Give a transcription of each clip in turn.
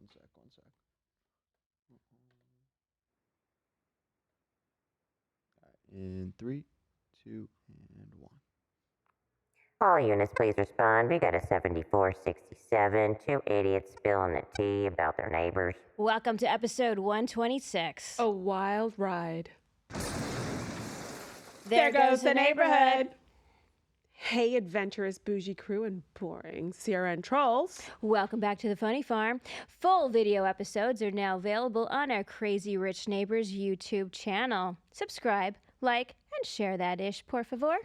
One sec. In three, two, and one. All units, please respond. We got a 7467. Two idiots spilling the tea about their neighbors. Welcome to episode 126. A wild ride. There goes the neighborhood. Hey, adventurous bougie crew and boring CRN trolls. Welcome back to the Funny Farm. Full video episodes are now available on our Crazy Rich Neighbors YouTube channel. Subscribe, like, and share that ish, por favor.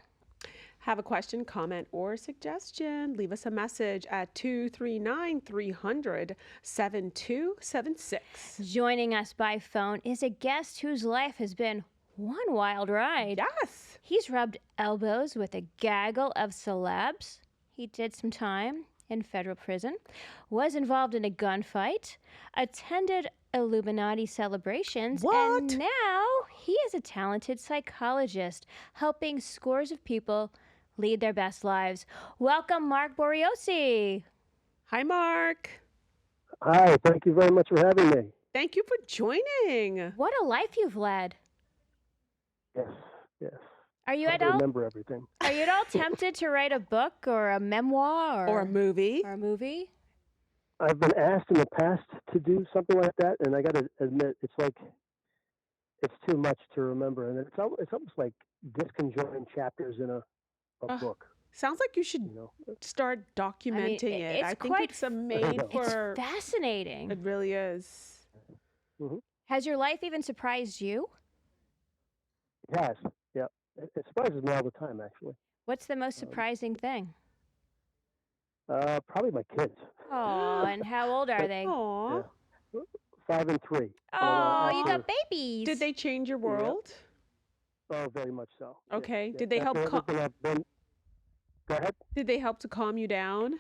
Have a question, comment, or suggestion? Leave us a message at 239-300-7276. Joining us by phone is a guest whose life has been one wild ride. Yes. He's rubbed elbows with a gaggle of celebs. He did some time in federal prison, was involved in a gunfight, attended Illuminati celebrations, and now he is a talented psychologist helping scores of people lead their best lives. Welcome, Marc Boriosi. Hi, Mark. Hi, thank you very much for having me. Thank you for joining. What a life you've led. Yes. Are you I at all remember everything. Are you at all tempted to write a book or a memoir Or a movie? Or a movie? I've been asked in the past to do something like that, and I got to admit, it's too much to remember, and it's almost like disconjoined chapters in a book. Sounds like you should start documenting it. I think it's made for. It's fascinating. It really is. Mm-hmm. Has your life even surprised you? It has, yeah. It surprises me all the time, actually. What's the most surprising thing? Probably my kids. Oh, and how old are they? Aw. Yeah. 5 and 3. Oh, you got babies. Did they change your world? Oh, very much so. Okay. Yeah. Did they help? Go ahead. Did they help to calm you down?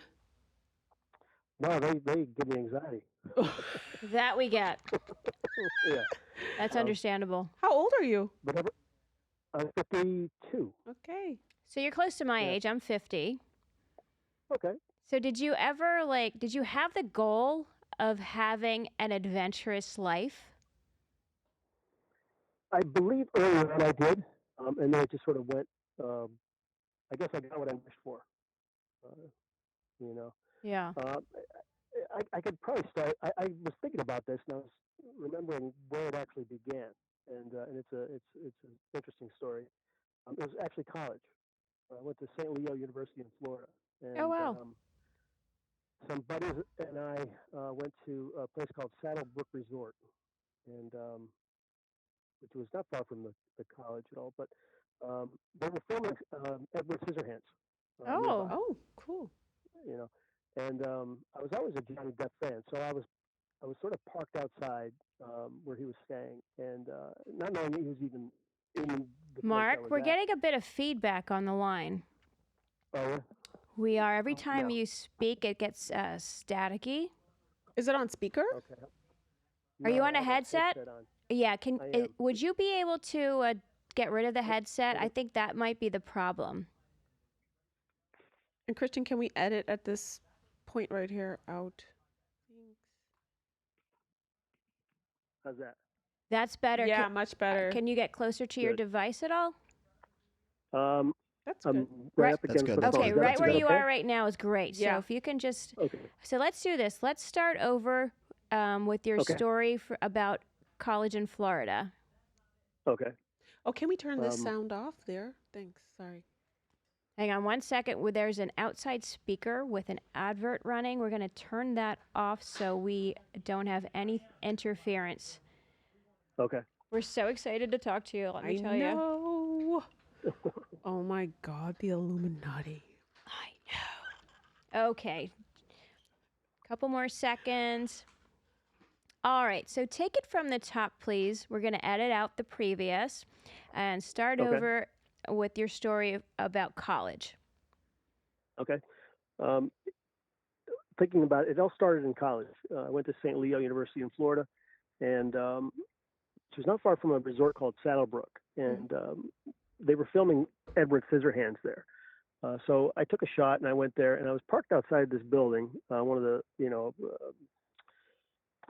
No, they give me anxiety. That we get. Yeah. That's understandable. How old are you? I'm 52. Okay. So you're close to my age. I'm 50. Okay. So did you ever did you have the goal of having an adventurous life? I believe earlier on I did, and then it just sort of went. I guess I got what I wished for. Yeah. I could probably start. I was thinking about this, and I was remembering where it actually began, and it's an interesting story. It was actually college. I went to St. Leo University in Florida. And, Oh wow. Some buddies and I went to a place called Saddlebrook Resort, and which was not far from the college at all. But they were filming Edward Scissorhands. Nearby, Cool. And I was always a Johnny Depp fan, so I was sort of parked outside where he was staying, and not knowing he was even in the place Mark, I was we're at. getting a bit of feedback on the line. Oh, yeah? We are. Every time no. you speak, it gets staticky. Is it on speaker? Okay. Are you No, on a I have headset? on. Yeah. I am. Would you be able to get rid of the headset? I think that might be the problem. And Christian, can we edit at this point right here out? How's that? That's better. Yeah, much better. Can you get closer to your Good. device at all? That's I'm good. right up against good. the phone. Okay, Is that right where okay? you are right now is great. Yeah. So if you can just. Okay. So let's do this. Let's start over with your story about college in Florida. Okay. Oh, can we turn this sound off there? Thanks. Sorry. Hang on one second. There's an outside speaker with an advert running. We're going to turn that off so we don't have any interference. Okay. We're so excited to talk to you, let me tell you. I know. Oh my God, the Illuminati. I know. Okay. Couple more seconds. All right, so take it from the top, please. We're going to edit out the previous and start over with your story about college. Okay. Thinking about it, it all started in college. I went to St. Leo University in Florida, and it was not far from a resort called Saddlebrook, and they were filming Edward Scissorhands there. So I took a shot, and I went there, and I was parked outside this building, one of the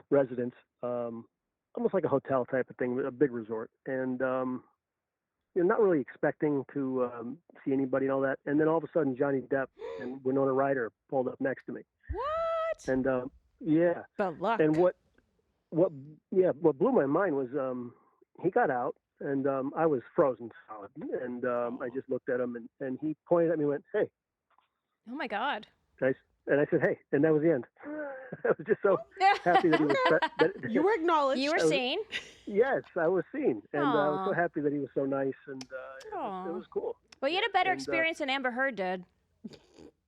residence, almost like a hotel type of thing, a big resort, and you're not really expecting to see anybody and all that. And then all of a sudden, Johnny Depp and Winona Ryder pulled up next to me. What? And yeah. The luck. And what blew my mind was he got out, and I was frozen solid. And I just looked at him, and he pointed at me and went, "Hey." Oh, my God. And I said, "Hey," and that was the end. I was just so happy that he was. You were acknowledged. You were seen. Yes, I was seen, and I was so happy that he was so nice, and it was cool. Well, you had a better experience than Amber Heard did.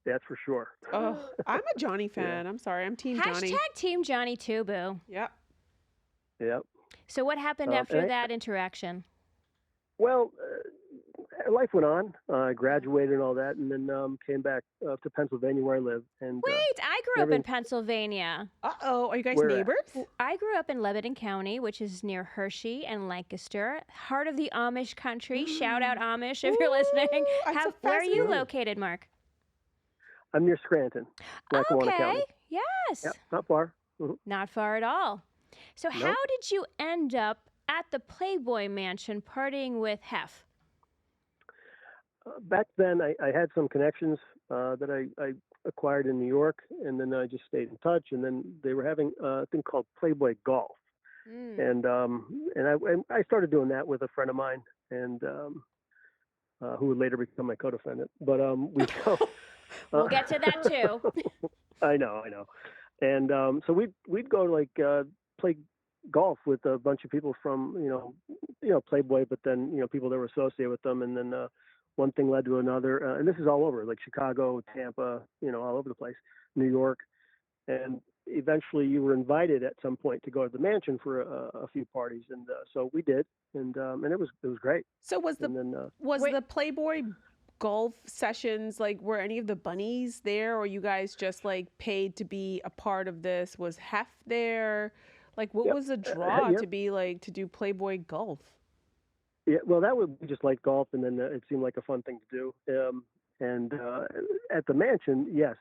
That's for sure. Oh, I'm a Johnny fan. I'm sorry, I'm Team Johnny. Hashtag Team Johnny too, boo. Yep. Yep. So what happened after that interaction? Well, life went on. I graduated and all that, and then came back to Pennsylvania where I live. And wait, I grew up in Pennsylvania. Uh-oh, are you guys Where neighbors? I grew up in Lebanon County, which is near Hershey and Lancaster, heart of the Amish country. Shout out Amish if you're listening. Where are you located, Mark? I'm near Scranton, Lackawanna County. Yes. Yep, not far. Mm-hmm. Not far at all. So how did you end up at the Playboy Mansion partying with Hef? Back then, I had some connections that I acquired in New York, and then I just stayed in touch. And then they were having a thing called Playboy Golf, and I started doing that with a friend of mine, and who would later become my co-defendant. But we go. We'll get to that too. I know. And so we'd go like play golf with a bunch of people from Playboy, but then people that were associated with them, and then one thing led to another, and this is all over, like Chicago, Tampa, all over the place, New York, and eventually you were invited at some point to go to the mansion for a few parties, and so we did, and it was great. So was the Playboy golf sessions, like, were any of the bunnies there, or you guys just like paid to be a part of this? Was Hef there? Like, what was the draw to be like to do Playboy golf? Yeah, well, that would be just like golf, and then it seemed like a fun thing to do. And at the mansion, yes,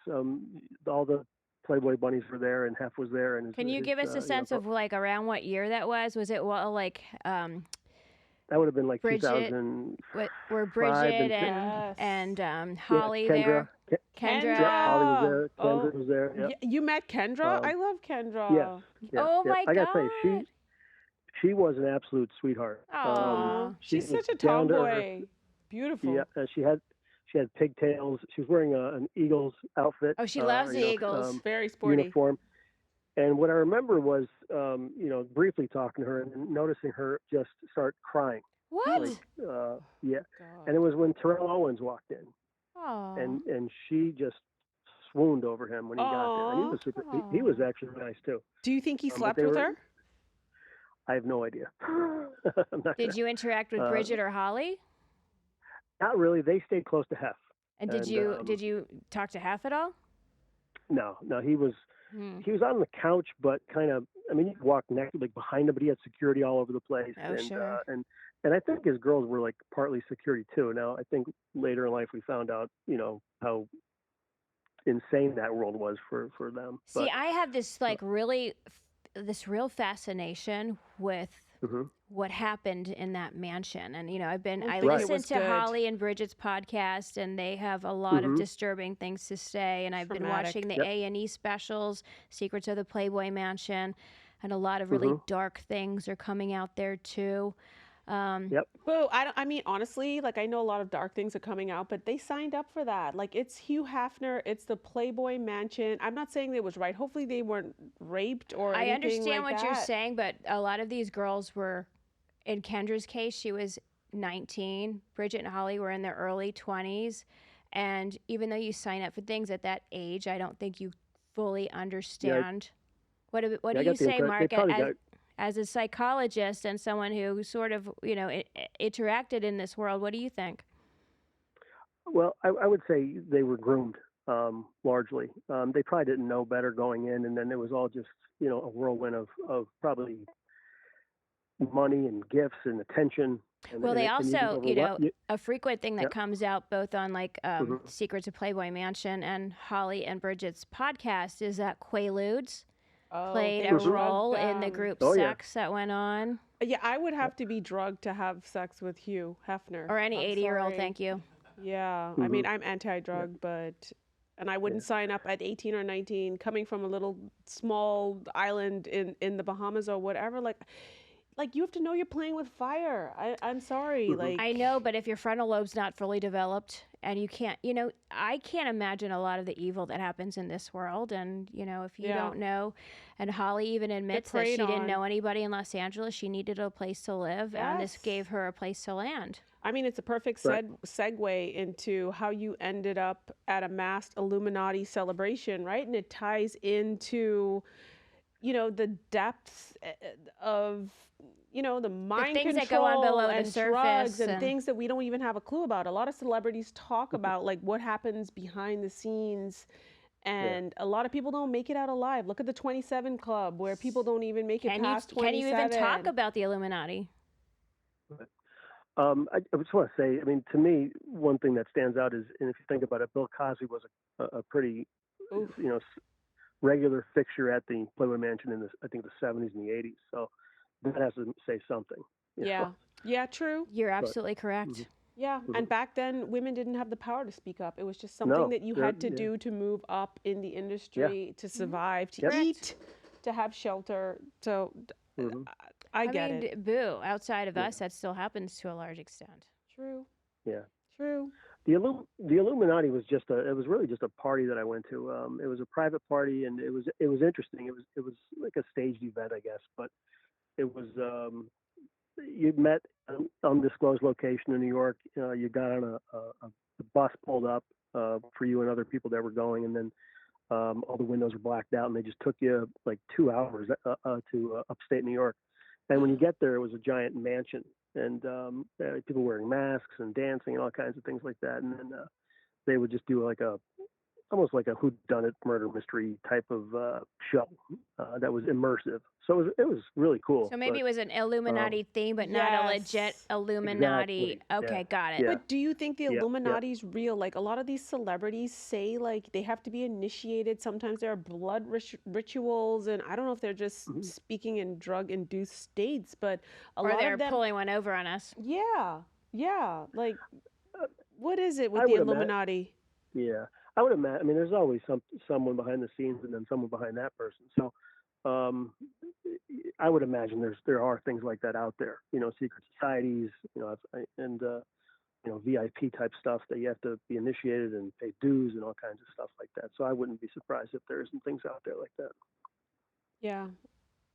all the Playboy bunnies were there, and Hef was there. And can you give us a sense of like around what year that was? Was it like? That would have been like Bridget, 2000. Were Bridget and Holly Kendra, there? Kendra. Holly was there. Kendra was there. Yep. You met Kendra? I love Kendra. Yes. Oh my God. I gotta say, she was an absolute sweetheart. She's such a tomboy. Beautiful. Yeah, she had pigtails. She was wearing an Eagles outfit. Oh, she loves the Eagles. Very sporty. Uniform. And what I remember was, briefly talking to her and noticing her just start crying. What? Like, yeah. God. And it was when Terrell Owens walked in. Oh. And she just swooned over him when he got there. And he was he was actually nice too. Do you think he slept with her? I have no idea. Did you interact with Bridget or Holly? Not really. They stayed close to Hef. And did you talk to Hef at all? No. He was on the couch, but kind of. I mean, you could walk next, like behind him, but he had security all over the place. Oh, sure. And I think his girls were like partly security too. Now, I think later in life we found out, how insane that world was for them. See, I have this this real fascination with what happened in that mansion. And, I listened to Holly and Bridget's podcast, and they have a lot of disturbing things to say. And I've been watching the A&E specials, Secrets of the Playboy Mansion, and a lot of really dark things are coming out there too. Boo, I mean, honestly, like, I know a lot of dark things are coming out, but they signed up for that. Like, it's Hugh Hefner, it's the Playboy Mansion. I'm not saying it was right. Hopefully they weren't raped or anything. I understand like what you're saying, but a lot of these girls were, in Kendra's case, she was 19. Bridget and Holly were in their early 20s. And even though you sign up for things at that age, I don't think you fully understand. What do you say, Mark? As a psychologist and someone who sort of, interacted in this world, what do you think? Well, I would say they were groomed, largely. They probably didn't know better going in, and then it was all just, a whirlwind of probably money and gifts and attention. Well, they also, a frequent thing that comes out both on like Secrets of Playboy Mansion and Holly and Bridget's podcast is that Quaaludes. Oh, played they a drugged role in the them. group Oh yeah. sex that went on? Yeah, I would have to be drugged to have sex with Hugh Hefner. Or any I'm 80-year-old, sorry. thank you. Yeah, I Mm-hmm. mean, I'm Yeah. anti-drug, and I wouldn't Yeah. sign up at 18 or 19 coming from a little small island in the Bahamas or whatever. Like you have to know you're playing with fire. I'm sorry. Mm-hmm. I know, but if your frontal lobe's not fully developed and you can't, I can't imagine a lot of the evil that happens in this world. And, if you Yeah, don't know, and Holly even get admits that preyed she didn't on. know anybody in Los Angeles. She needed a place to live, and this Yes. gave her a place to land. I mean, it's a perfect Right. segue into how you ended up at a masked Illuminati celebration, right? And it ties into, the depths of, the The mind things that go on control below the and drugs surface and and things that we don't even have a clue about. A lot of celebrities talk about like what happens behind the scenes. Yeah. And a lot of people don't make it out alive. Look at the 27 Club, where people don't even make it past can you even talk 27. about the Illuminati? Right. I just want to say, I mean, to me, one thing that stands out is, and if you think about it, Bill Cosby was a pretty, Oof. regular fixture at the Playboy Mansion in I think the 70s and the 80s. So that has to say something. You know? Yeah. Yeah, true. You're But absolutely correct. mhm, Yeah. mhm. And back then, women didn't have the power to speak up. It was just something No, that you they're had to yeah, do to move up in the yeah, industry, to survive, to yep, Correct. eat, to have shelter. So hmm I I get mean, it. boo, outside of yeah, us, that still happens to a large extent. True. yeah. True. The Illuminati was it was really just a party that I went to. It was a private party, and it was interesting. It was like a staged event, I guess, but it was you met an undisclosed location in New York. You got on a bus pulled up for you and other people that were going, and then all the windows were blacked out, and they just took you like 2 hours to upstate New York. And when you get there, it was a giant mansion, and people wearing masks and dancing and all kinds of things like that. And then they would just do like almost like a whodunit murder mystery type of show that was immersive. So it was really cool. So maybe But it was an Illuminati theme, but not a legit Yes. Illuminati. exactly, yeah, Okay, got it. yeah, But do you think the yeah, yeah. Illuminati's real? Like a lot of these celebrities say, like they have to be initiated. Sometimes there are blood rituals, and I don't know if they're just Mhm. speaking in drug-induced states, but a Or lot they're of them, pulling one over on us. yeah, yeah. Like, what is it with I the would imagine. Illuminati? Yeah, I would imagine. I mean, there's always someone behind the scenes, and then someone behind that person. So, um, I would imagine there are things like that out there. Secret societies. And VIP type stuff that you have to be initiated and pay dues and all kinds of stuff like that. So I wouldn't be surprised if there isn't things out there like that. Yeah.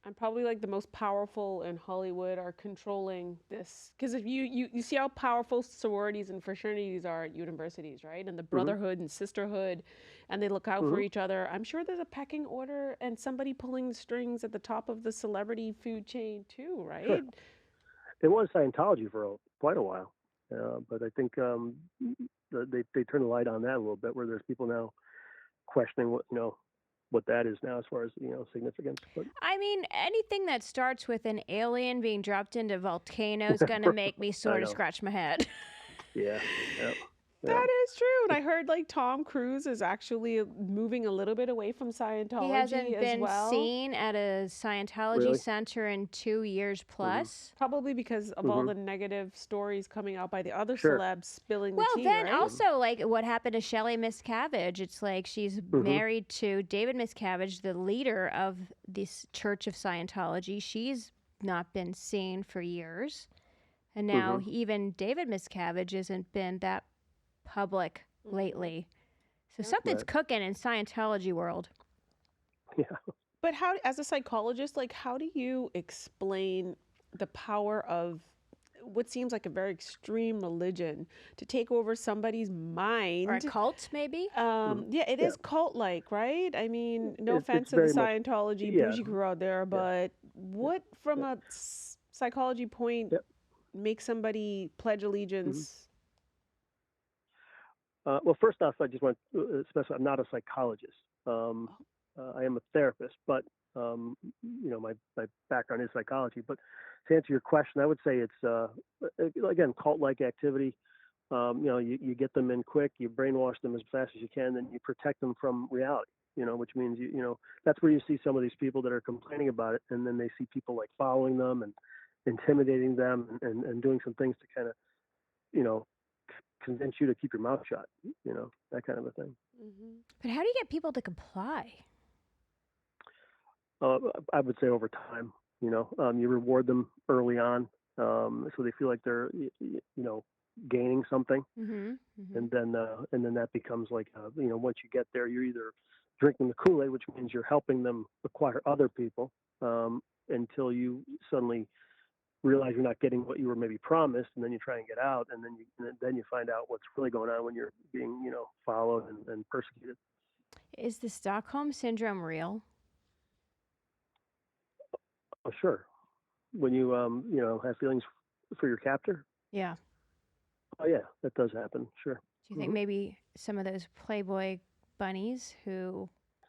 And probably like the most powerful in Hollywood are controlling this, because if you see how powerful sororities and fraternities are at universities, right? And the Hmm brotherhood and sisterhood, and they look out for hmm each other. I'm sure there's a pecking order and somebody pulling the strings at the top of the celebrity food chain too, Sure. right? It was Scientology for quite a while, but I think they turned the light on that a little bit, where there's people now questioning what that is now as far as significance. But I mean, anything that starts with an alien being dropped into a volcano is going to make me I sort of know. scratch my head. Yeah. Yeah. Yeah. That is true. And I heard like Tom Cruise is actually moving a little bit away from He Scientology hasn't as been well. seen at a Scientology Really. center in 2 years Hmm plus. Probably because of all hmm the negative stories coming out by the other Sure. celebs spilling the Well, tea, then right? hmm also, like what happened to Shelley Miscavige. It's like she's hmm married to David Miscavige, the leader of this Church of Scientology. She's not been seen for years. And now hmm even David Miscavige hasn't been that public Hmm. lately. So Yep. something's Right. cooking in Scientology world. Yeah. But how, as a psychologist, like how do you explain the power of what seems like a very extreme religion to take over somebody's Or a mind? cult, maybe? hmm Yeah, it Yeah. is cult-like, right? I mean, no It's offense to the very much. Scientology Yeah. bougie crew out there, Yeah. but Yeah. what, from Yeah. a psychology point, Yeah. makes somebody pledge hmm allegiance? Well, first off, I just want to specify I'm not a psychologist. Um, I am a therapist, but my background is psychology. But to answer your question, I would say it's again cult-like activity. You get them in quick, you brainwash them as fast as you can, then you protect them from reality. Which means that's where you see some of these people that are complaining about it, and then they see people like following them and intimidating them and doing some things to kind of convince you to keep your mouth shut, that kind of a thing. Mm-hmm. But how do you get people to comply? I would say over time, you reward them early on, so they feel like they're, gaining something, Mm-hmm. and then that becomes like, once you get there, you're either drinking the Kool-Aid, which means you're helping them acquire other people, until you suddenly realize you're not getting what you were maybe promised, and then you try and get out, and then you find out what's really going on when you're being, followed and persecuted. Is the Stockholm syndrome real? Oh, sure. When you have feelings for your captor. Yeah. Oh yeah, that does happen. Sure. Do you think maybe some of those Playboy bunnies who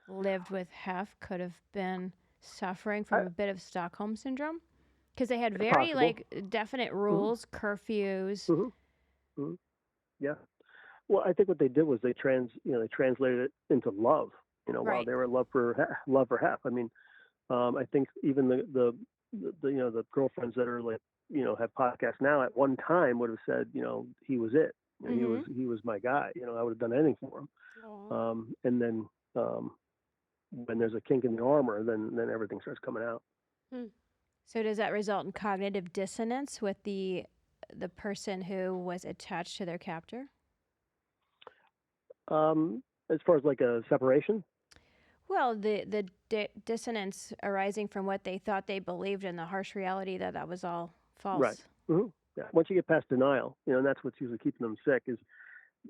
lived with Hef could have been suffering from a bit of Stockholm syndrome? Because they had very definite rules, curfews. Yeah. Well, I think what they did was they translated it into love. While Right. they were in love for Hef. I mean, I think even the girlfriends that are like have podcasts now at one time would have said he was it. He was my guy. I would have done anything for him. And then when there's a kink in the armor, then everything starts coming out. So does that result in cognitive dissonance with the person who was attached to their captor? As far as like a separation. Well, the dissonance arising from what they thought they believed and the harsh reality that was all false. Right. Mm-hmm. Yeah. Once you get past denial, and that's what's usually keeping them sick is,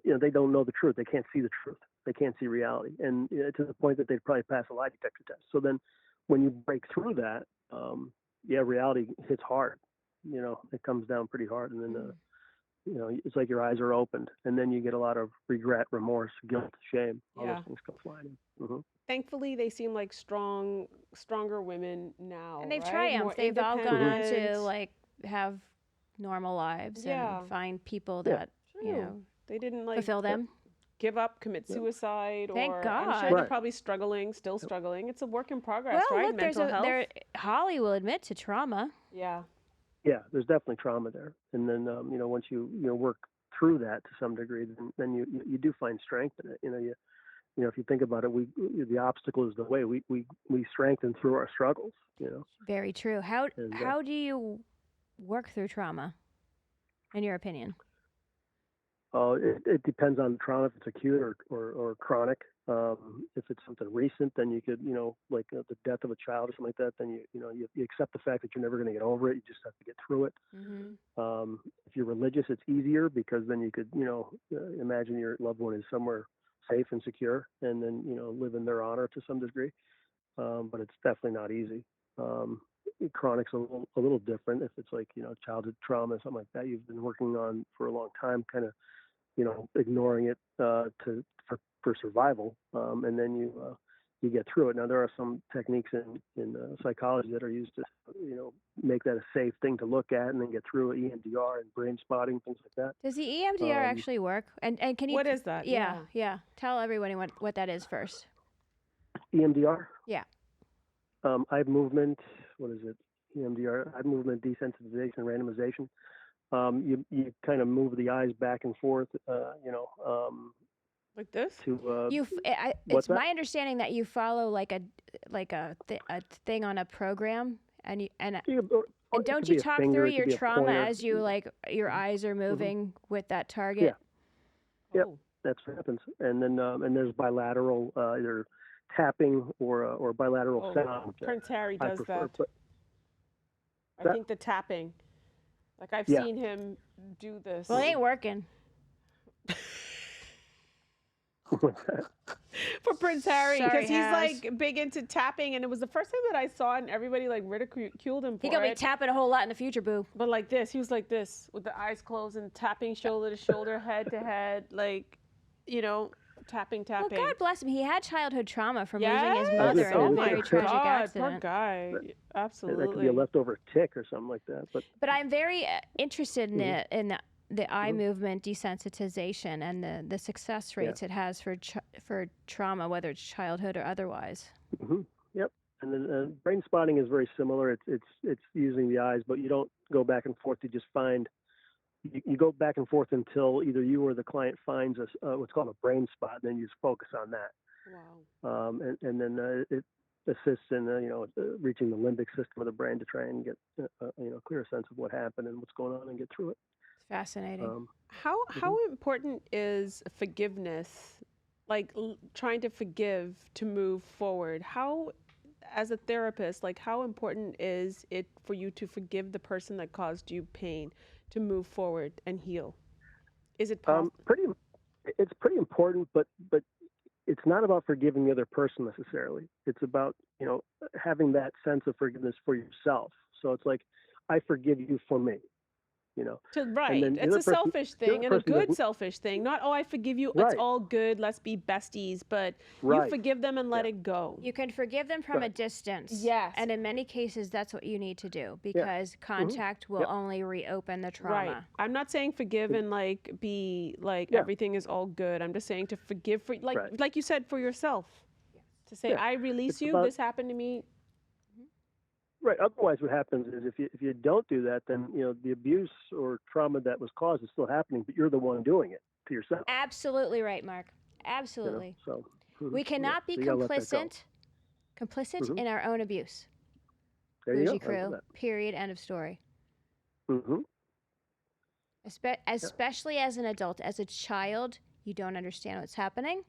they don't know the truth. They can't see the truth. They can't see reality. And to the point that they'd probably pass a lie detector test. So then when you break through that, reality hits hard. It comes down pretty hard. And then, it's like your eyes are opened. And then you get a lot of regret, remorse, guilt, shame. All those things come flying in. Mm-hmm. Thankfully, they seem like stronger women now. And they've right? triumphed. More They've all gone on to independent. have normal lives and find people Yeah. that They didn't fulfill them. give up, commit suicide, Thank I'm God. sure they're probably still struggling. It's a work in progress, Well, right? look, Mental health. Holly will admit to trauma. Yeah. Yeah, there's definitely trauma there. And then, once you work through that to some degree, then you do find strength in it. If you think about it, the obstacle is the way. We strengthen through our struggles. Very true. How do you work through trauma, in your opinion? It depends on the trauma, if it's acute or chronic. If it's something recent, then you could, like the death of a child or something like that, then you accept the fact that you're never going to get over it. You just have to get through it. Mm-hmm. If you're religious, it's easier because then you could, imagine your loved one is somewhere safe and secure, and then live in their honor to some degree. But it's definitely not easy. Chronic's a little different. If it's like childhood trauma, something like that, you've been working on for a long time, kind of ignoring it for survival, and then you get through it. Now there are some techniques in psychology that are used to make that a safe thing to look at and then get through it, EMDR and brain spotting, things like that. Does the EMDR actually work? And can you? What is that? Yeah. Tell everybody what that is first. EMDR. Yeah. Eye movement. What is it? EMDR. Eye movement desensitization randomization. You kind of move the eyes back and forth. Like this? It's my understanding that you follow like a thing on a program, and don't you talk through your trauma as you your eyes are moving with that target? Yeah. Yep, that's what happens. And then and there's bilateral either tapping or bilateral sound. Prince Harry does that. I that. think the tapping. Like I've seen him do this. Well, it ain't working. For Prince Harry, Sorry, because he's like big into tapping, and it was the first time that I saw it, and everybody like ridiculed him for He gonna be tapping a whole lot in the future, boo. But like this, he was like this with the eyes closed and tapping shoulder to shoulder, head to head, like tapping. Well, God bless him. He had childhood trauma from losing his mother in a very tragic accident. Poor guy. Absolutely. That could be a leftover tick or something like that. But I'm very interested in the eye movement desensitization and the success rates it has for trauma, whether it's childhood or otherwise. Yep. And then brain spotting is very similar. It's using the eyes, but you don't go back and forth. You just find you go back and forth until either you or the client finds what's called a brain spot, and then you just focus on that. Wow. And then it assists in reaching the limbic system of the brain to try and get a clear sense of what happened and what's going on and get through it. It's fascinating. How important is forgiveness? Like trying to forgive to move forward. How, as a therapist, like how important is it for you to forgive the person that caused you pain to move forward and heal? Is it possible? It's pretty important, but it's not about forgiving the other person necessarily. It's about, having that sense of forgiveness for yourself. So it's like, I forgive you for me, Right. It's a selfish thing and a good selfish thing. Not, I forgive you. Right. It's all good. Let's be besties. But you forgive them and let it go. You can forgive them from a distance. Yes. And in many cases, that's what you need to do because contact will only reopen the trauma. Right. I'm not saying forgive and be like everything is all good. I'm just saying to forgive for like you said, for yourself. To say, I release you. This happened to me. Right. Otherwise, what happens is if you don't do that, then the abuse or trauma that was caused is still happening, but you're the one doing it to yourself. Absolutely right, Mark. Absolutely. We cannot be complicit in our own abuse. Bougie crew. Period. End of story. Especially as an adult, as a child, you don't understand what's happening,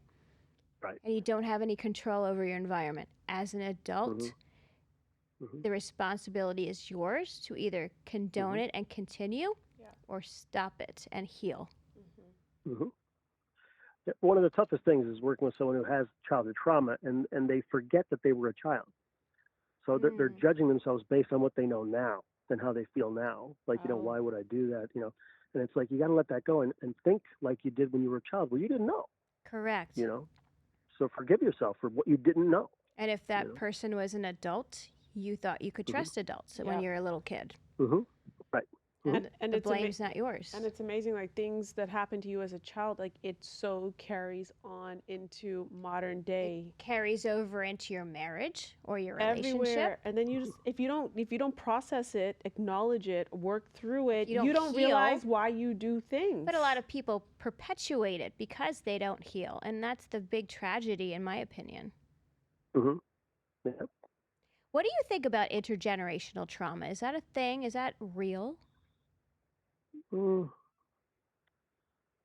and you don't have any control over your environment. As an adult. The responsibility is yours to either condone it and continue or stop it and heal. One of the toughest things is working with someone who has childhood trauma and they forget that they were a child. So they're judging themselves based on what they know now and how they feel now. Like, why would I do that? And it's like, you got to let that go and think like you did when you were a child. Well, you didn't know. Correct. So forgive yourself for what you didn't know. And if that person was an adult, you thought you could trust adults when you're a little kid. Right. And the blame's not yours. And it's amazing, like things that happened to you as a child, like it so carries on into modern day. It carries over into your marriage or your relationship. Everywhere. And then you just, if you don't process it, acknowledge it, work through it, you don't realize why you do things. But a lot of people perpetuate it because they don't heal. And that's the big tragedy, in my opinion. Yeah. What do you think about intergenerational trauma? Is that a thing? Is that real?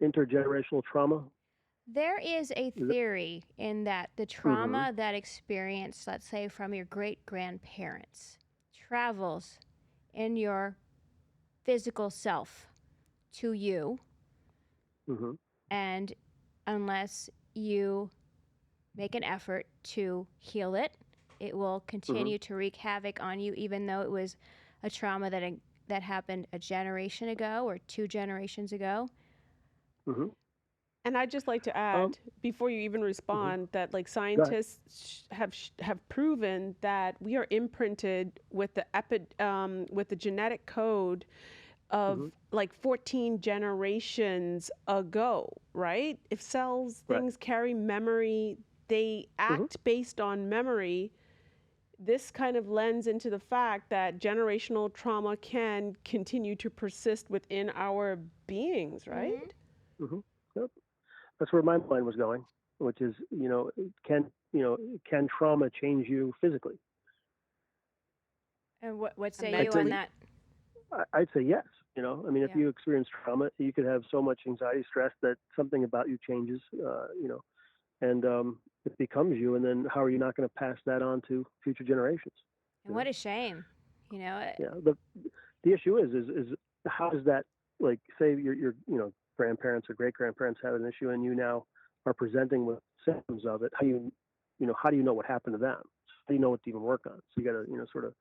Intergenerational trauma? There is a theory in that the trauma that experienced, let's say, from your great-grandparents travels in your physical self to you. And unless you make an effort to heal it, it will continue to wreak havoc on you, even though it was a trauma that happened a generation ago or 2 generations ago. And I'd just like to add, before you even respond, that like scientists have proven that we are imprinted with the genetic code of like 14 generations ago, right? If things carry memory, they act based on memory. This kind of lends into the fact that generational trauma can continue to persist within our beings, right? Yep. That's where my mind was going, which is, can trauma change you physically? And what say you on that? I'd say yes. If you experience trauma, you could have so much anxiety, stress that something about you changes, and it becomes you. And then how are you not going to pass that on to future generations? And what a shame, Yeah. The issue is how does that, like, say your grandparents or great grandparents had an issue and you now are presenting with symptoms of it. How do you know what happened to them? How do you know what to even work on? So you got to sort of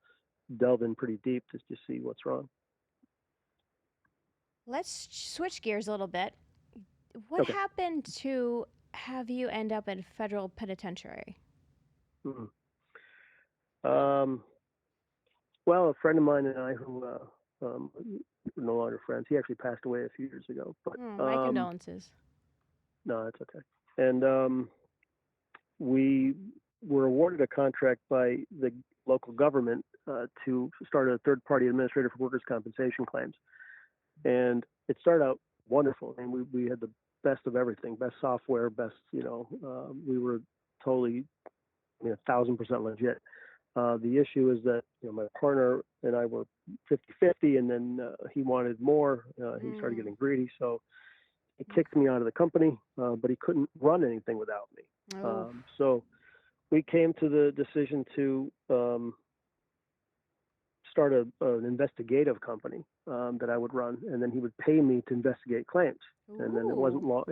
delve in pretty deep to just see what's wrong. Let's switch gears a little bit. What happened to have you end up in federal penitentiary? Well, a friend of mine and I who we're no longer friends. He actually passed away a few years ago. But My condolences. no, that's okay. And we were awarded a contract by the local government to start a third-party administrator for workers' compensation claims. And it started out wonderful. I mean, we had the best of everything, best software, best, we were totally, 1,000% legit. The issue is that, my partner and I were 50-50, and then he wanted more. He started getting greedy. So he kicked me out of the company, but he couldn't run anything without me. So we came to the decision to start an investigative company that I would run, and then he would pay me to investigate claims. And then it wasn't long.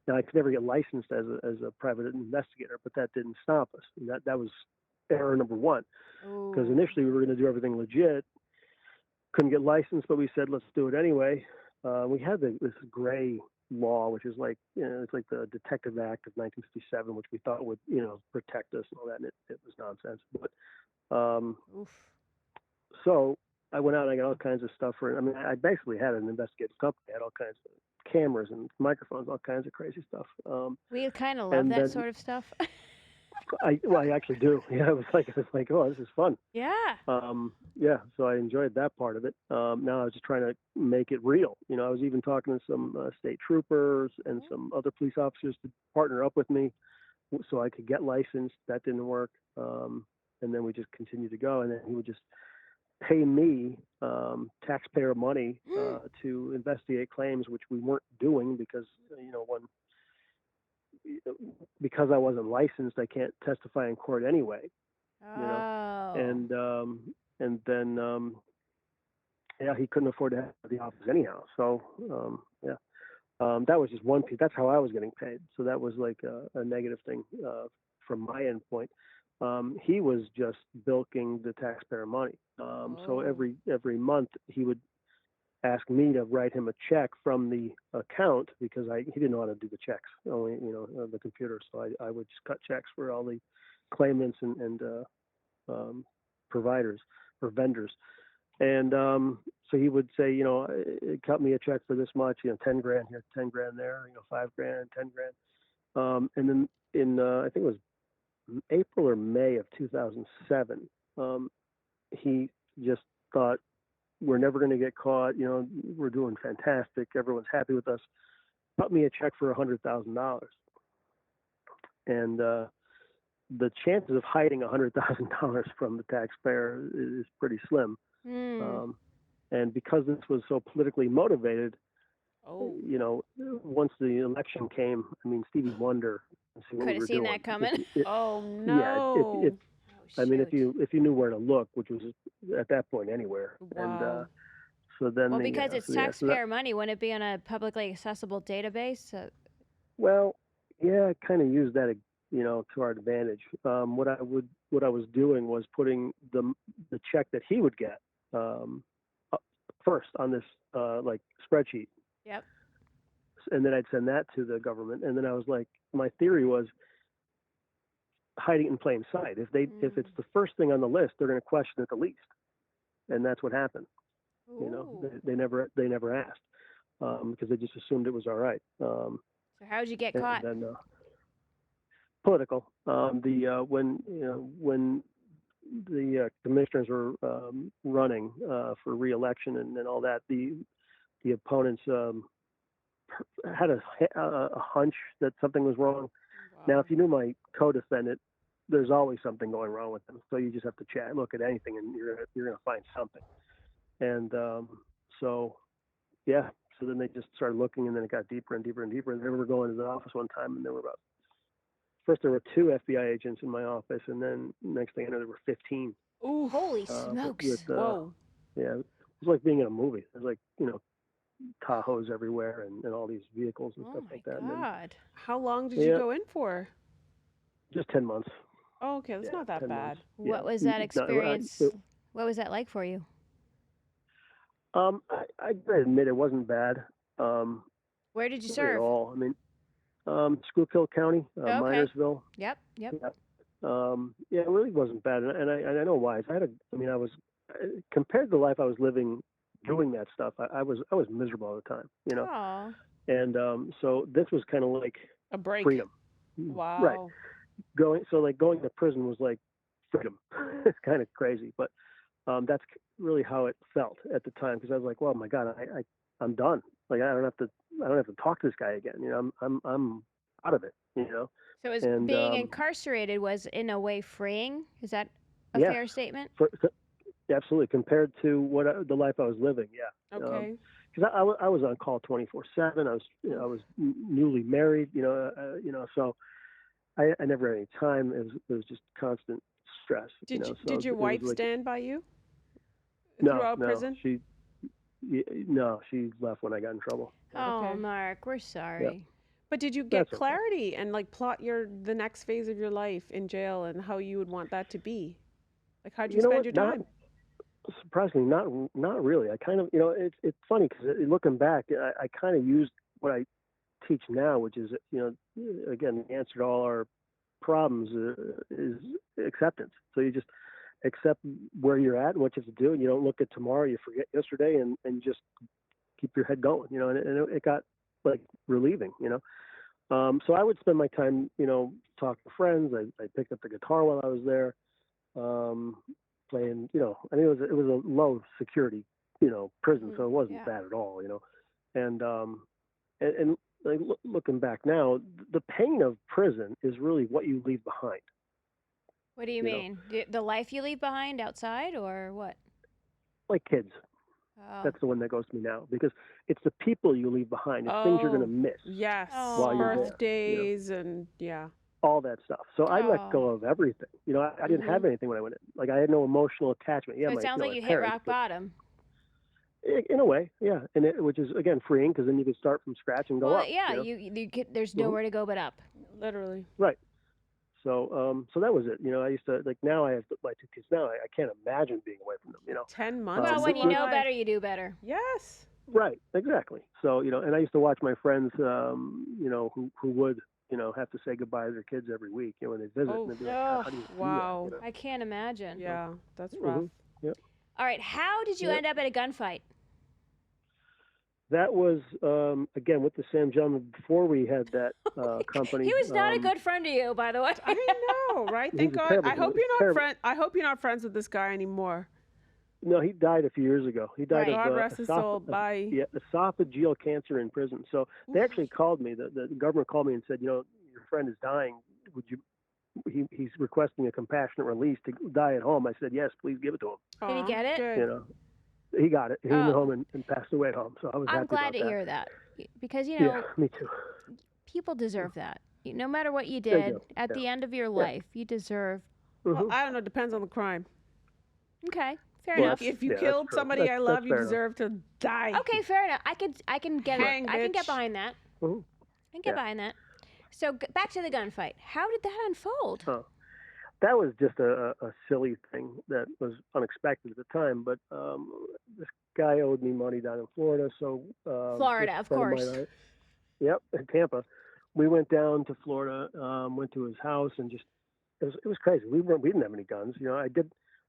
Now I could never get licensed as a private investigator, but that didn't stop us. And that was error number one, because initially we were going to do everything legit. Couldn't get licensed, but we said let's do it anyway. We had this gray law, which is like, it's like the Detective Act of 1957, which we thought would, protect us and all that, and it was nonsense. But so I went out and I got all kinds of stuff I basically had an investigative company. I had all kinds of cameras and microphones, all kinds of crazy stuff. We kind of love that sort of stuff. I actually do. Yeah, it was like, oh, this is fun. Yeah. Yeah, so I enjoyed that part of it. Now I was just trying to make it real. I was even talking to some state troopers and some other police officers to partner up with me so I could get licensed. That didn't work. And then we just continued to go. And then he would just pay me taxpayer money to investigate claims, which we weren't doing because, because I wasn't licensed, I can't testify in court anyway. And then he couldn't afford to have the office anyhow. So that was just one piece. That's how I was getting paid. So that was like a negative thing from my end point. He was just bilking the taxpayer money. So every month he would ask me to write him a check from the account because he didn't know how to do the checks, only the computer. So I would just cut checks for all the claimants and providers or vendors. And so he would say, cut me a check for this much, 10 grand here, 10 grand there, 5 grand, 10 grand. And then in I think it was April or May of 2007, he just thought, we're never going to get caught. We're doing fantastic. Everyone's happy with us. Cut me a check for $100,000. And the chances of hiding $100,000 from the taxpayer is pretty slim. And because this was so politically motivated, once the election came, Stevie Wonder. Could have seen that coming. Oh no! Yeah, if you knew where to look, which was at that point anywhere. Wow. And so then because it's taxpayer money, wouldn't it be on a publicly accessible database? Well, yeah, I kind of used that, to our advantage. What I was doing was putting the check that he would get first on this spreadsheet. Yep. And then I'd send that to the government. And then I was like, my theory was hiding it in plain sight. If it's the first thing on the list, they're going to question it the least. And that's what happened. They never asked because they just assumed it was all right. So how'd you get caught? Then, political. When the commissioners were running for re-election and all that, the opponents had a hunch that something was wrong. Wow. Now, if you knew my co-defendant, there's always something going wrong with them. So you just have to look at anything, and you're going to find something. And so then they just started looking, and then it got deeper and deeper and deeper. And they were going to the office one time, and there were 2 FBI agents in my office, and then next thing I know, there were 15. Ooh, holy smokes! Whoa! Yeah, it was like being in a movie. There's like Tahoes everywhere and all these vehicles and stuff like that. Oh my God! Then, how long did you go in for? Just 10 months. Oh, okay, that's not that bad. What was that experience? What was that like for you? I admit it wasn't bad. Where did you serve? At all. Schuylkill County, Minersville. Yep. Yeah, it really wasn't bad, and I know why. I was compared to the life I was living doing that stuff, I was miserable all the time, you know. Oh. And so this was kind of like A break. freedom. Wow. Right. Going to prison was like freedom. It's kind of crazy, but that's really how it felt at the time, because I was like, well, my God, I'm done. Like I don't have to talk to this guy again. You know, I'm out of it. You know. So is And being incarcerated was in a way freeing? Is that a yeah, fair statement? Absolutely. Compared to the life I was living, yeah. Okay. Because I was on call 24/7. I was newly married. So I never had any time. It was just constant stress. Did your wife stand by you throughout No, prison? she left when I got in trouble. Oh, Okay. Mark, we're sorry. Yep. But did you get clarity and like plot the next phase of your life in jail and how you would want that to be? Like how'd you spend your time? Surprisingly, not really. I kind of, it's funny because looking back, I kind of used what I teach now, which is, again, the answer to all our problems is acceptance. So you just accept where you're at and what you have to do, and you don't look at tomorrow. You forget yesterday, and just keep your head going. And it got like relieving. So I would spend my time, talking to friends. I picked up the guitar while I was there. Playing, I mean, it was a low security, prison, so it wasn't bad at all, and like looking back now, the pain of prison is really what you leave behind. What do you mean? The life you leave behind outside, or what? Like kids. Oh. That's the one that goes to me now, because it's the people you leave behind. It's things you're going to miss. Yes. While you're Birthdays there, and all that stuff. So I let go of everything. I didn't have anything when I went in. Like I had no emotional attachment. Yeah, so it sounds like you hit rock bottom. In a way, yeah, and which is again freeing, because then you can start from scratch and go up. Yeah, you get, there's nowhere to go but up. Literally. Right. So so that was it. I used to, like, now I have my 2 kids now. I can't imagine being away from them. 10 months. Well, when you know better, you do better. Yes. Right. Exactly. So and I used to watch my friends, who would have to say goodbye to their kids every week, when they visit. And they'd be like, how do you do wow. that, I can't imagine. Yeah, that's rough. Yep. All right, how did you end up at a gunfight? That was again with the same gentleman before we had that company. He was not a good friend to you, by the way. I know, right? Thank God. I hope you're not friends with this guy anymore. No, he died a few years ago. He died of God rest his soul. Bye. Yeah, esophageal cancer in prison. So they actually called me. The government called me and said, your friend is dying. Would you? He's requesting a compassionate release to die at home. I said, yes, please give it to him. Did he get it? Good. He got it. He went home and passed away at home. So I was happy I'm glad about to hear that, because yeah, me too. People deserve that. No matter what you did, at the end of your life, you deserve. Well, I don't know. Depends on the crime. Okay, fair enough. If you killed somebody I love, you deserve to die. Okay, fair enough. I can get Hang, it. I can bitch. get behind that. I can get behind that. So back to the gunfight. How did that unfold? That was just a silly thing that was unexpected at the time. But this guy owed me money down in Florida, so Florida, of course. Yep, in Tampa. We went down to Florida, went to his house, and just it was crazy. We didn't have any guns.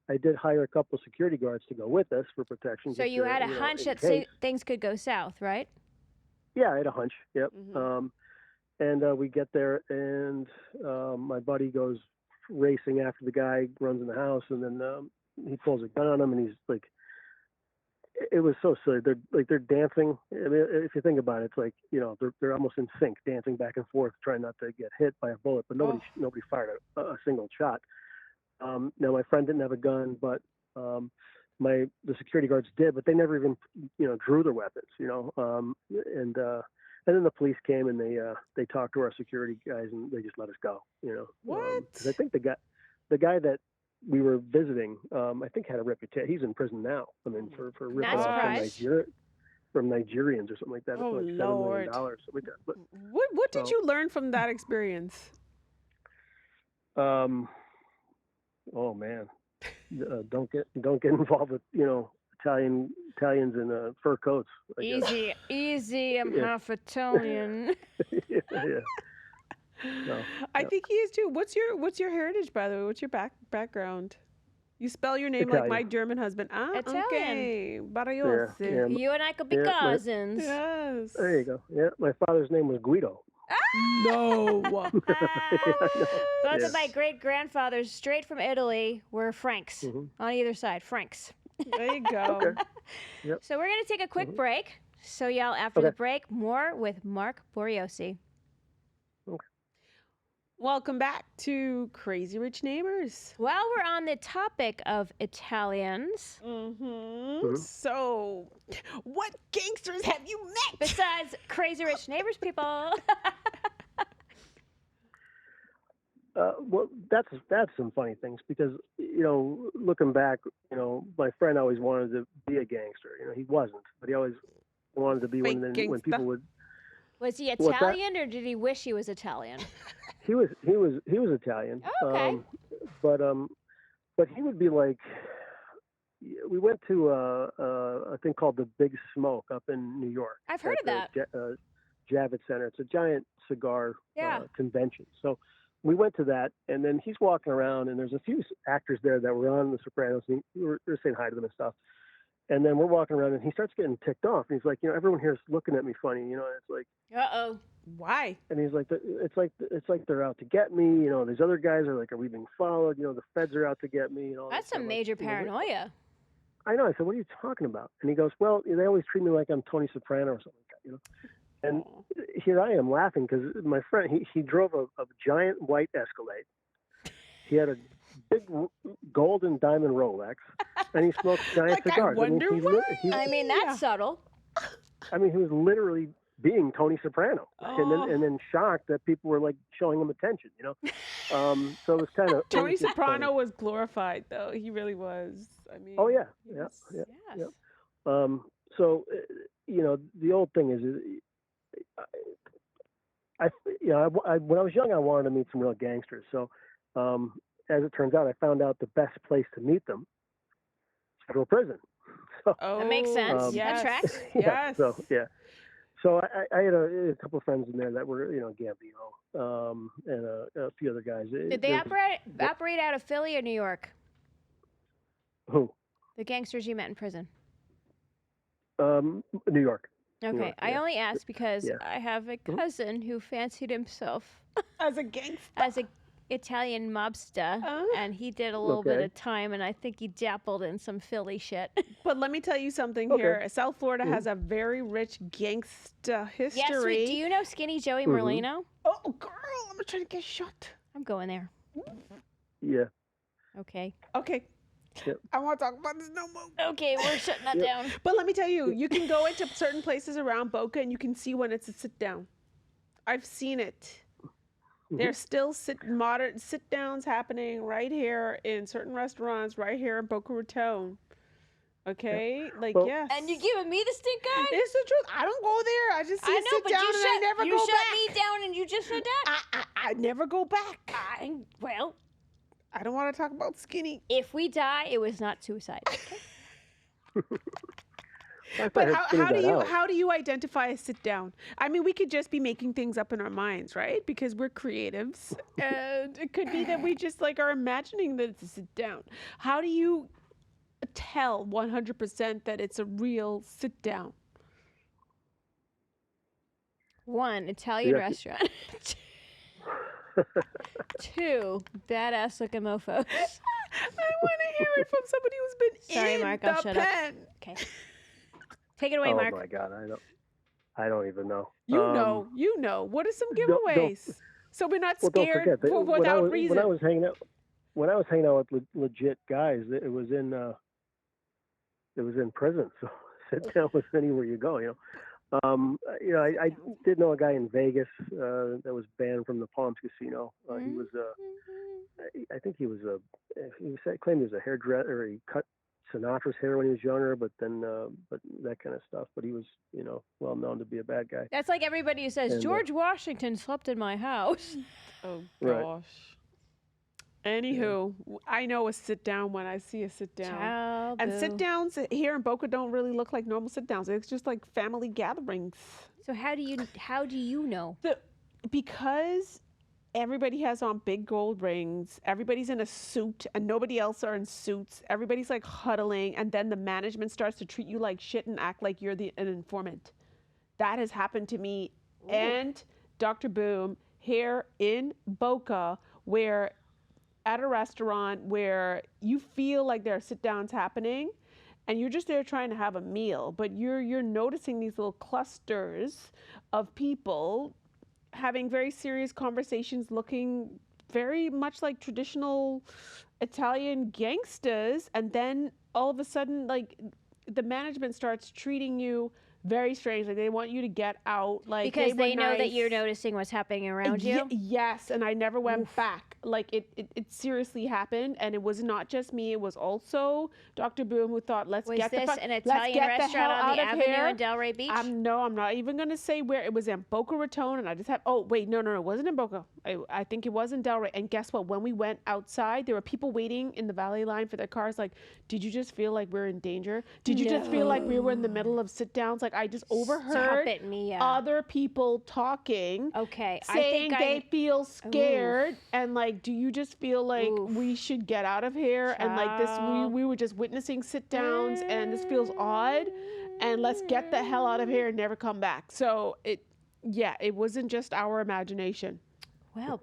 I did hire a couple of security guards to go with us for protection. So you had a hunch that things could go south, right? Yeah, I had a hunch. Yep. And we get there, and my buddy goes racing after the guy, runs in the house, and then he pulls a gun on him, and he's like, it was so silly. They're dancing. I mean, if you think about it, it's like, they're almost in sync, dancing back and forth, trying not to get hit by a bullet, but nobody fired a single shot. Now my friend didn't have a gun, but the security guards did, but they never even drew their weapons, and then the police came, and they talked to our security guys, and they just let us go. What? Because I think the guy that we were visiting, I think had a reputation. He's in prison now. I mean, for ripping off from Nigerians or something like that. Oh, like $7 Lord. million, something like that. But, what did you learn from that experience? Oh man, don't get involved with Italians in fur coats. Easy. I'm half Italian. yeah. No, I think he is too. What's your heritage, by the way? What's your background? You spell your name like Italian. my German husband. Ah, Italian. okay. Bariosi. Yeah. You and I could be cousins. Yes. There you go. Yeah, my father's name was Guido. No. Both Yeah. of my great grandfathers, straight from Italy, were Franks on either side. Franks. There you go. Okay. Yep. So we're going to take a quick break. So, y'all, after the break, more with Marc Boriosi. Welcome back to Crazy Rich Neighbors. While we're on the topic of Italians, So, what gangsters have you met? besides Crazy Rich Neighbors people, Well, that's some funny things because looking back, my friend always wanted to be a gangster. He wasn't, but he always wanted to be Fake when gangsta. people would. was he What's that? Italian or did he wish he was Italian? He was Italian. Okay. But he would be like. We went to a thing called the Big Smoke up in New York. I've heard of that. Javits Center. It's a giant cigar Yeah. convention. So we went to that, and then he's walking around, and there's a few actors there that were on The Sopranos. And we were saying hi to them and stuff. And then we're walking around, and he starts getting ticked off. And he's like, everyone here is looking at me funny. And it's like, Uh-oh. Why? and he's like, it's like they're out to get me. These other guys are like, are we being followed? The feds are out to get me. That's some major paranoia. I know. I said, what are you talking about? And he goes, well, they always treat me like I'm Tony Soprano or something like that, And here I am laughing because my friend, he drove a giant white Escalade. He had a big gold and diamond Rolex, and he smoked giant cigars. I wonder why. I mean, that's subtle. I mean, he was literally being Tony Soprano, and then shocked that people were like showing him attention. So it was kind of Tony Soprano was glorified, though. He really was. I mean. Oh yeah, he yeah, was- yeah. Yes. Yeah. So the old thing is, when I was young, I wanted to meet some real gangsters. So, as it turns out, I found out the best place to meet them, federal prison. So, Oh, That makes sense. Yes. That tracks. Yes. So I had a couple of friends in there that were, Gambino, and a few other guys. Did they operate out of Philly or New York? Who? The gangsters you met in prison. New York. Okay, York, I yeah. only asked because Yeah. I have a cousin who fancied himself As a gangster. as a Italian mobster, and he did a little bit of time, and I think he dabbled in some Philly shit. But let me tell you something Okay. here. South Florida has a very rich gangsta history. Yes, do you know Skinny Joey Merlino? Oh, girl, I'm trying to get shot. I'm going there. Yeah. Okay. Okay. Yep. I want to talk about this no more. Okay, we're shutting that down. But let me tell you, you can go into certain places around Boca and you can see when it's a sit down. I've seen it. There's still modern sit downs happening right here in certain restaurants right here in Boca Raton. Okay, yes. And you giving me the stink eye? It's the truth. I don't go there. I just see a sit down and I never go you shut back. me down and you just said that? I never go back. Well, I don't want to talk about skinny. if we die, it was not suicide. But how do you identify a sit down? I mean, we could just be making things up in our minds, right? Because we're creatives, and it could be that we just are imagining that it's a sit down. How do you tell 100% that it's a real sit down? 1, Italian restaurant. 2, badass looking mofos. I want to hear it from somebody who's been Sorry, in Mark, the I'll shut pen. up. Okay. Take it away, Oh Mark. my God, I don't even know. You know. What are some don't- giveaways? So we're not Well, don't scared forget that without reason. When I was hanging out with legit guys, it was in prison. So sit down was anywhere you go. I did know a guy in Vegas that was banned from the Palms Casino. He was I think he claimed he was a hairdresser. He cut Sinatra's hair when he was younger, but that kind of stuff. But he was, well known to be a bad guy. That's like everybody who says, And, George Washington slept in my house. Oh Right. gosh. Anywho, I know a sit down when I see a sit down. Child, And boo. sit downs here in Boca don't really look like normal sit downs. It's just like family gatherings. So how do you know? Because everybody has on big gold rings. Everybody's in a suit and nobody else are in suits. Everybody's like huddling. And then the management starts to treat you like shit and act like you're an informant. That has happened to me and Dr. Boom here in Boca, where at a restaurant where you feel like there are sit downs happening and you're just there trying to have a meal, but you're noticing these little clusters of people having very serious conversations, looking very much like traditional Italian gangsters, and then all of a sudden, like, the management starts treating you very strange. Like, they want you to get out. Like, Because they know that nice. you're noticing what's happening around you. Yes, and I never went back. Like, it seriously happened, and it was not just me. It was also Dr. Boom, who thought, let's get the fuck, an let's Italian get the hell restaurant on out the of avenue here. in Delray Beach? No, I'm not even gonna say where. It was in Boca Raton, and I just had. Oh wait, no, it wasn't in Boca. I think it was in Delray. And guess what? When we went outside, there were people waiting in the valet line for their cars. Like, did you just feel like we're in danger? Did you just feel like we were in the middle of sit downs? Like, I just overheard it, Mia. other people talking. Okay, saying they feel scared, Oof. and like, do you just feel like we should get out of here? And like this, we were just witnessing sit downs, and this feels odd, and let's get the hell out of here and never come back. So it wasn't just our imagination. Welp.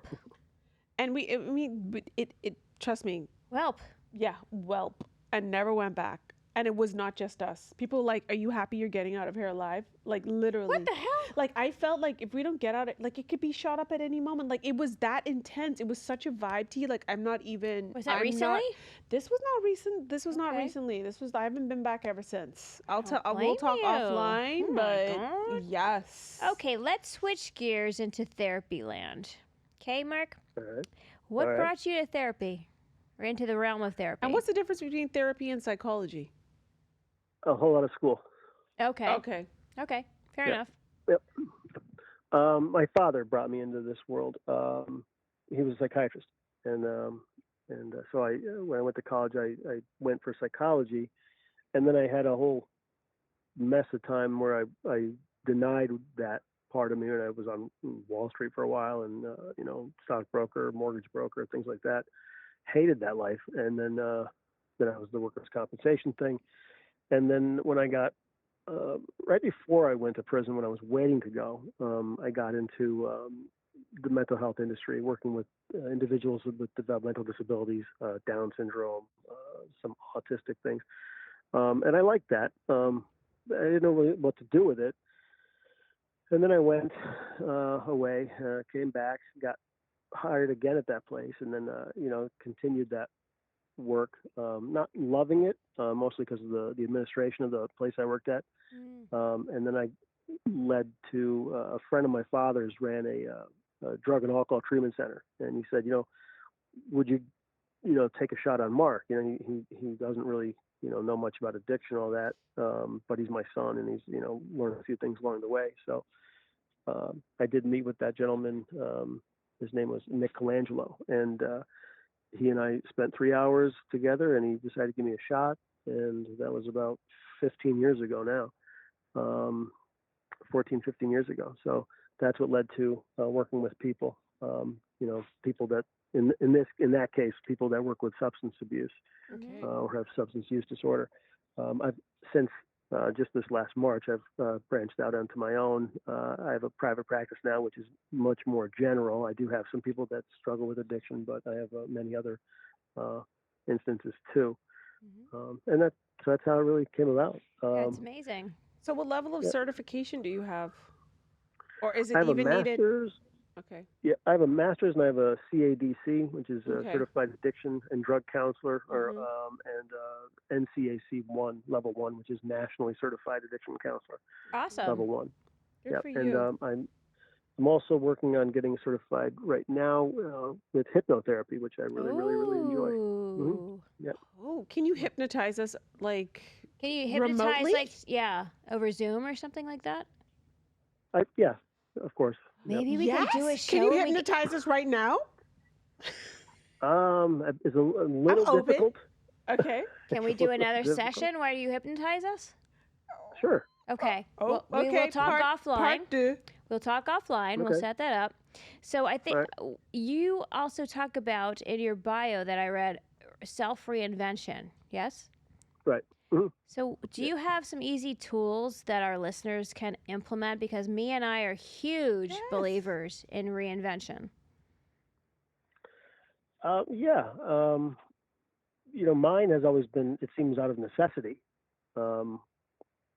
And it trust me. Welp. Yeah, welp. And never went back. And it was not just us. People like, are you happy you're getting out of here alive? Like, literally. What the hell? Like, I felt like if we don't get out, like, it could be shot up at any moment. Like, it was that intense. It was such a vibe to you. Like, I'm not even. Was that recently? This was not recent. This was not recently. I haven't been back ever since. We'll talk offline, but yes. Okay, let's switch gears into therapy land. Okay, Mark? All right. What All right. brought you to therapy? Or into the realm of therapy? And what's the difference between therapy and psychology? A whole lot of school. Okay. Fair enough. Yep. My father brought me into this world. He was a psychiatrist, and so when I went to college, I went for psychology, and then I had a whole mess of time where I denied that part of me, and I was on Wall Street for a while, and stockbroker, mortgage broker, things like that. Hated that life, and then I was the workers' compensation thing. And then when I got, right before I went to prison, when I was waiting to go, I got into the mental health industry, working with individuals with developmental disabilities, Down syndrome, some autistic things. And I liked that. I didn't know really what to do with it. And then I went away, came back, got hired again at that place, and then, continued that work, not loving it, mostly because of the administration of the place I worked at. And then I led to a friend of my father's ran a drug and alcohol treatment center. And he said, would you, take a shot on Mark? He doesn't really, know much about addiction, all that. But he's my son, and he's, learned a few things along the way. So I did meet with that gentleman. His name was Nick Colangelo, and he and I spent 3 hours together, and he decided to give me a shot. And that was about 15 years ago now, 14, 15 years ago. So that's what led to working with people, people that in that case, people that work with substance abuse or have substance use disorder. I've since just this last March, I've branched out onto my own. I have a private practice now, which is much more general. I do have some people that struggle with addiction, but I have many other instances too. And that's how it really came about. That's amazing. So what level of certification do you have? Or is it I have even a needed? master's. Okay. Yeah, I have a master's, and I have a CADC, which is a certified addiction and drug counselor, or and NCAC 1, level 1, which is nationally certified addiction counselor. Awesome. Level 1. Good for you. And I'm also working on getting certified right now with hypnotherapy, which I really, really enjoy. Yep. Oh, can you hypnotize us, like? Can you hypnotize, remotely? Over Zoom or something like that? Yeah, of course. Maybe we can do a show. Can you hypnotize us right now? It's a little difficult. Okay. Can we do another session where you hypnotize us? Sure. Okay. We will talk offline. Part two. We'll talk offline. We'll Okay. set that up. So I think All you also talk about in your bio that I read self-reinvention. Yes? right. Mhm. So do Yeah. you have some easy tools that our listeners can implement? Because me and I are huge Yes. believers in reinvention. Yeah. Mine has always been, it seems, out of necessity. Um,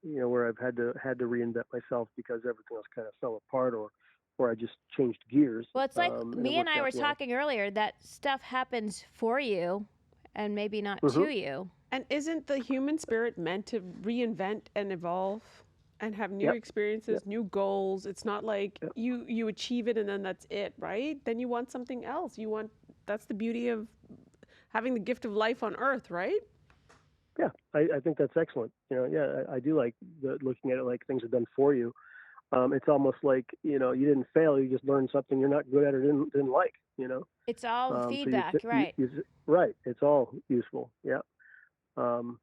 where I've had to reinvent myself because everything else kind of fell apart, or I just changed gears. Well, it's like And it me and worked I out were well. talking earlier that stuff happens for you and maybe not Hmm. to you. And isn't the human spirit meant to reinvent and evolve and have new Yep. Yep. experiences, new goals? It's not like Yep. you achieve it and then that's it, right? Then you want something else. That's the beauty of having the gift of life on earth, right? Yeah. I think that's excellent. Yeah, I do like looking at it like things are done for you. It's almost like you didn't fail, you just learned something you're not good at or didn't like. It's all So you, feedback, you, right? you right. It's all useful. Yeah. Um,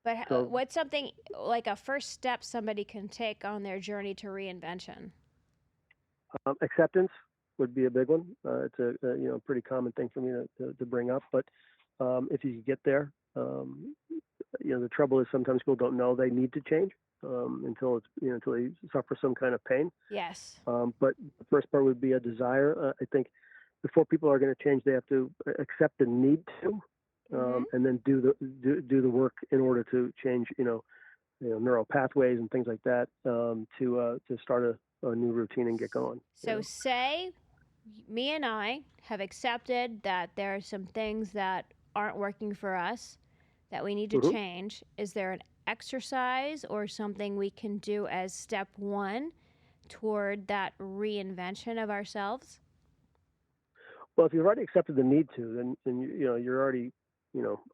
But so what's something like a first step somebody can take on their journey to reinvention? acceptance would be a big one. It's a pretty common thing for me to bring up. But if you get there, the trouble is sometimes people don't know they need to change until they suffer some kind of pain. Yes. But the first part would be a desire. I think before people are going to change, they have to accept the need to, and then do the work in order to change. Neural pathways and things like that, to start a new routine and get going. So say me and I have accepted that there are some things that aren't working for us that we need to Hmm. change. Is there an exercise or something we can do as step one toward that reinvention of ourselves? Well, if you've already accepted the need to, then you're already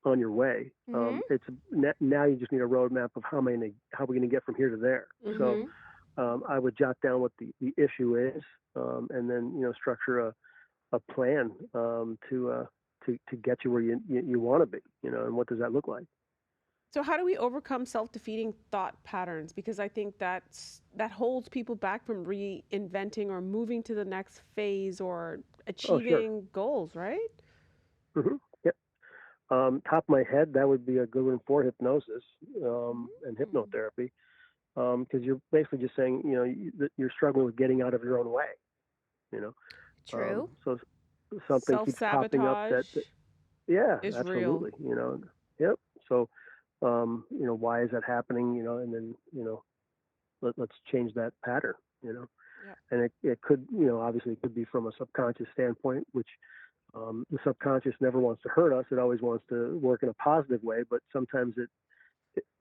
on your way. Mm-hmm. It's now you just need a roadmap of how we're going to get from here to there. So I would jot down what the issue is, and then structure a plan, to get you where you want to be. And what does that look like? So how do we overcome self-defeating thought patterns? Because I think that holds people back from reinventing or moving to the next phase or Oh, sure. achieving goals, right? Yep. Top of my head, that would be a good one for hypnosis, and hypnotherapy, because you're basically just saying, that you're struggling with getting out of your own way. You know, True. so something keeps popping up Self-sabotage yeah, is real. absolutely. Yep. So, why is that happening? And then let's change that pattern. Yeah. And it could, obviously it could be from a subconscious standpoint, which the subconscious never wants to hurt us. It always wants to work in a positive way, but sometimes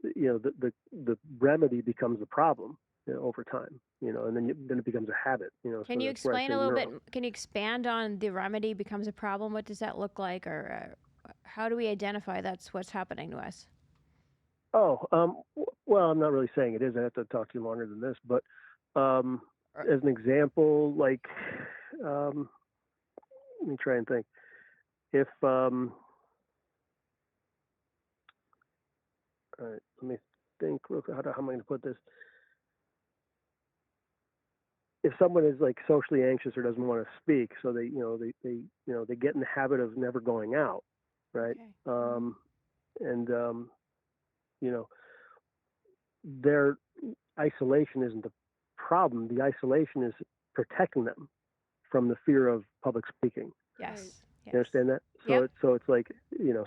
the remedy becomes the problem, over time, and then it becomes a habit, Can so you that's where I explain say a little neuro. bit? Can you expand on the remedy becomes a problem? What does that look like, or how do we identify that's what's happening to us? Oh, well, I'm not really saying it is. I have to talk to you longer than this, but as an example, like, let me try and think. If all right, let me think. Look, how am I going to put this? If someone is like socially anxious or doesn't want to speak, so they get in the habit of never going out, right? Okay. And you know, their isolation isn't the problem. The isolation is protecting them from the fear of public speaking. Yes. You understand that? Yep. So it's like,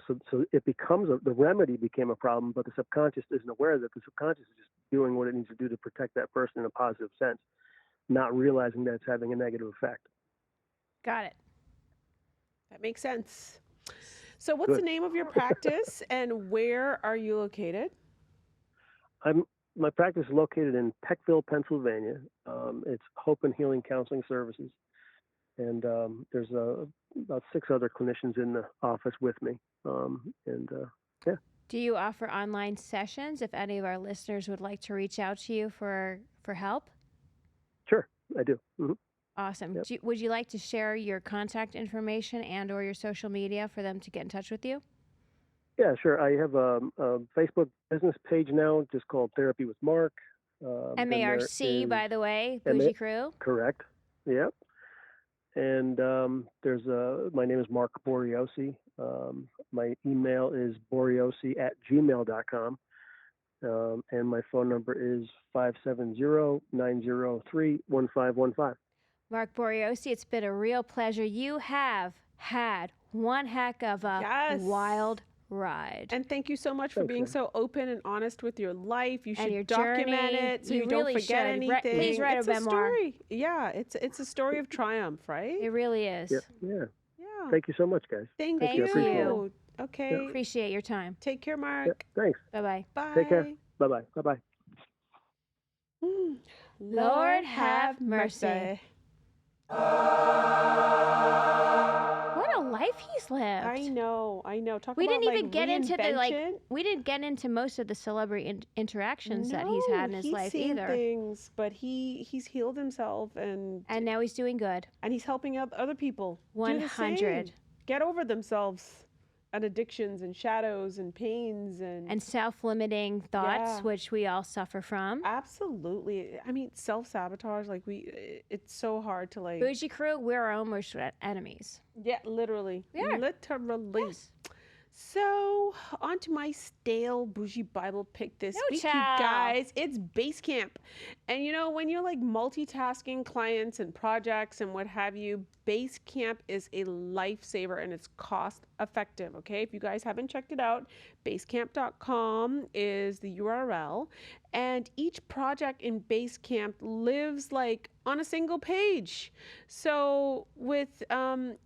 so it becomes the remedy became a problem, but the subconscious isn't aware that the subconscious is just doing what it needs to do to protect that person in a positive sense, not realizing that it's having a negative effect. Got it. That makes sense. So what's Good. the name of your practice and where are you located? My practice is located in Peckville, Pennsylvania. It's Hope and Healing Counseling Services, and there's about 6 other clinicians in the office with me. Yeah. Do you offer online sessions if any of our listeners would like to reach out to you for help? Sure, I do. Awesome. Yep. Would you like to share your contact information and or your social media for them to get in touch with you? Yeah, sure. I have a Facebook business page now, just called Therapy with Mark. MARC, by the way, Bougie Crew. Correct. Yep. And my name is Marc Boriosi. My email is boriosi@gmail.com. And my phone number is 570-903-1515. Marc Boriosi, it's been a real pleasure. You have had one heck of a wild ride. And thank you so much for being so open and honest with your life. You should your document journey. it so You you don't really forget should. anything. Please write it's a memoir. Story. Yeah, it's a story of triumph, right? It really is. Yeah. Thank you so much, guys. Thank you. you. Okay. Appreciate your time. Take care, Mark. Thanks. Bye-bye. Bye. Take care. Bye-bye. Bye-bye. Lord have mercy. What a life he's lived. I know. Talk we about didn't even get into reinvention. we didn't get into most of the celebrity interactions that he's had in his life either. Things, but he's healed himself and now he's doing good. And he's helping out other people. 100. Get over themselves and addictions and shadows and pains and self-limiting thoughts, which we all suffer from. Absolutely. I mean, self-sabotage, it's so hard to Bougie Crew, we're our own worst enemies. Yeah, literally. Yeah. Literally. Yes. So, on to my stale Bougie Bible pick this week, you guys. It's Basecamp. And when you're multitasking clients and projects and what have you, Basecamp is a lifesaver and it's cost effective, okay? If you guys haven't checked it out, basecamp.com is the URL. And each project in Basecamp lives on a single page. So within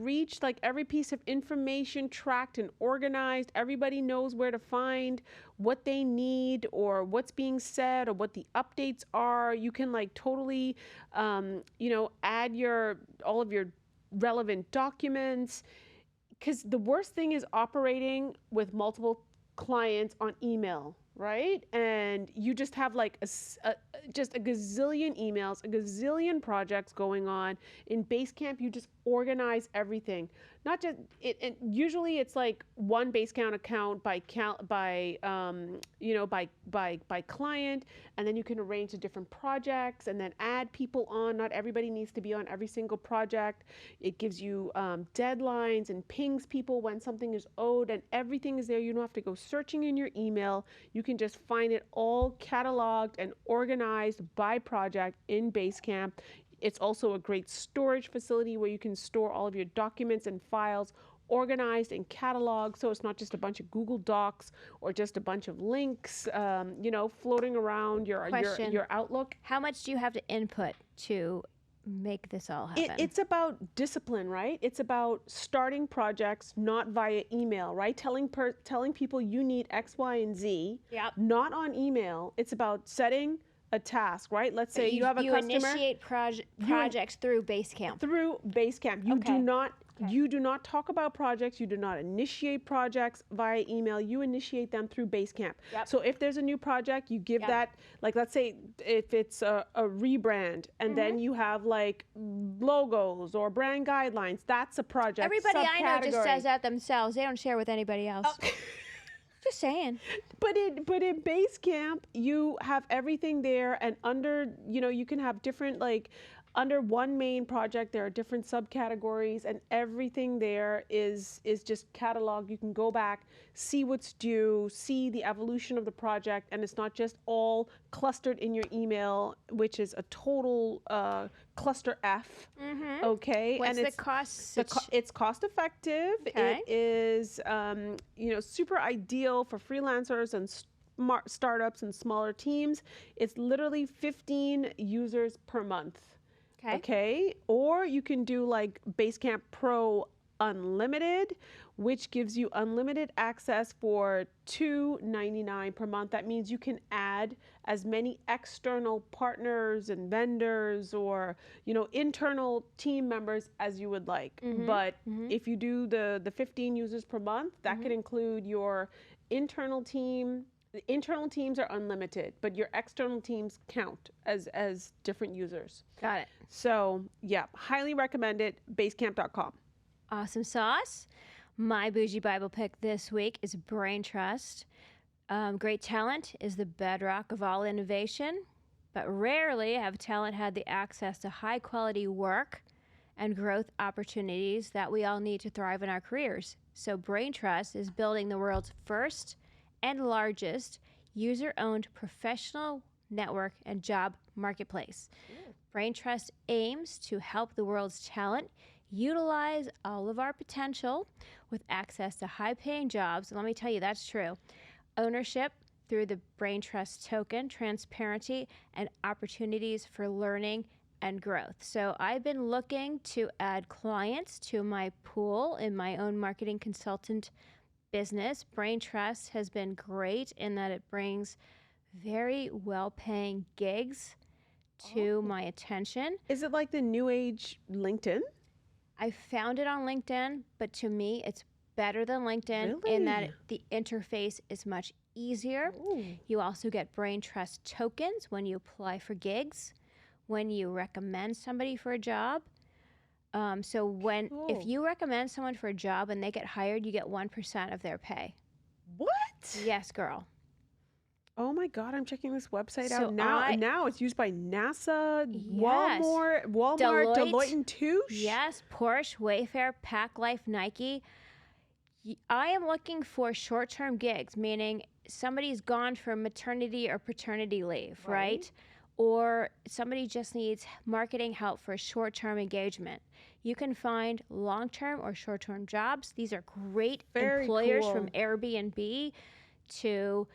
reach, every piece of information tracked and organized, everybody knows where to find what they need or what's being said or what the updates are. You can totally, add all of your relevant documents. Because the worst thing is operating with multiple clients on email, right? And you just have just a gazillion emails, a gazillion projects going on. In Basecamp, you just organize everything. Not just it. And usually it's one Basecamp account by client, and then you can arrange the different projects and then add people on. Not everybody needs to be on every single project. It gives you deadlines and pings people when something is owed, and everything is there. You don't have to go searching in your email. You can just find it all cataloged and organized by project in Basecamp. It's also a great storage facility where you can store all of your documents and files organized and cataloged, so it's not just a bunch of Google Docs or just a bunch of links, floating around your Outlook. How much do you have to input to make this all happen? It's about discipline, right? It's about starting projects not via email, right? Telling people you need X, Y, and Z, not on email. It's about setting a task, right? Let's say you have a customer. You initiate projects through Basecamp. Through Basecamp. You do not talk about projects. You do not initiate projects via email. You initiate them through Basecamp. Yep. So if there's a new project, you give that, let's say if it's a rebrand, and then you have logos or brand guidelines, that's a project. Everybody I know just says that themselves. They don't share with anybody else. Oh. Just saying. But in Basecamp, you have everything there, and under, you can have different, under one main project, there are different subcategories, and everything there is just cataloged. You can go back, see what's due, see the evolution of the project, and it's not just all clustered in your email, which is a total cluster F. Mm-hmm. Okay. What's the cost? It's cost effective. Okay. It is, super ideal for freelancers and startups and smaller teams. It's literally 15 users per month. Okay. Or you can do Basecamp Pro Unlimited, which gives you unlimited access for $2.99 per month. That means you can add as many external partners and vendors or, internal team members as you would like. Mm-hmm. But if you do the 15 users per month, that could include your internal team. The internal teams are unlimited, but your external teams count as different users. Got it. So, yeah, highly recommend it, basecamp.com. Awesome sauce. My Bougie Bible pick this week is Brain Trust. Great talent is the bedrock of all innovation, but rarely have talent had the access to high quality work and growth opportunities that we all need to thrive in our careers. So Brain Trust is building the world's first and largest user-owned professional network and job marketplace. Brain Trust aims to help the world's talent utilize all of our potential with access to high-paying jobs. And let me tell you, that's true. Ownership through the Brain Trust token, transparency, and opportunities for learning and growth. So I've been looking to add clients to my pool in my own marketing consultant business. Brain Trust has been great in that it brings very well-paying gigs to my attention. Is it like the new age LinkedIn? I found it on LinkedIn, but to me, it's better than LinkedIn in that the interface is much easier. Ooh. You also get Brain Trust tokens when you apply for gigs, when you recommend somebody for a job. If you recommend someone for a job and they get hired, you get 1% of their pay. What? Yes, girl. Oh my God, I'm checking this website So out now. Now it's used by NASA, Yes. Walmart, Deloitte and Touche. Yes, Porsche, Wayfair, Pack Life, Nike. I am looking for short-term gigs, meaning somebody's gone for maternity or paternity leave, right? Or somebody just needs marketing help for a short-term engagement. You can find long-term or short-term jobs. These are great employers from Airbnb to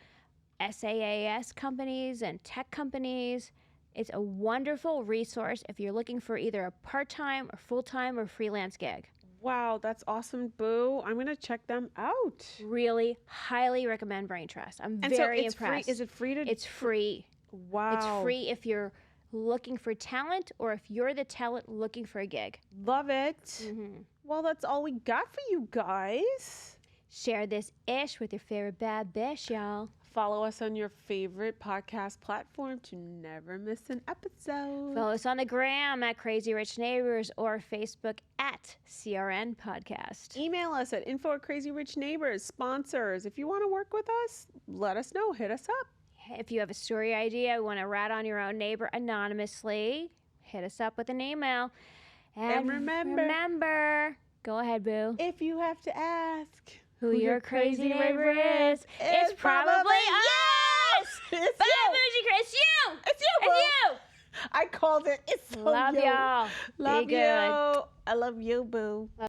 SaaS companies and tech companies. It's a wonderful resource if you're looking for either a part-time or full-time or freelance gig. Wow, that's awesome, Boo. I'm going to check them out. Really highly recommend Brain Trust. I'm very impressed. Free. Is it free to? It's free. Wow. It's free if you're looking for talent or if you're the talent looking for a gig. Love it. Well, that's all we got for you guys. Share this ish with your favorite bad bitch, y'all. Follow us on your favorite podcast platform to never miss an episode. Follow us on the gram at Crazy Rich Neighbors or Facebook at CRN Podcast. Email us at info@crazyrichneighbors. Sponsors. If you want to work with us, let us know. Hit us up. If you have a story idea, want to rat on your own neighbor anonymously, hit us up with an email. And remember, go ahead, Boo. If you have to ask who your crazy neighbor is, it's probably us! It's Bye, you! Bougie Chris. You! It's you, Boo! It's you! I called it. It's so Love you. y'all. Love Be you. good. I love you, Boo.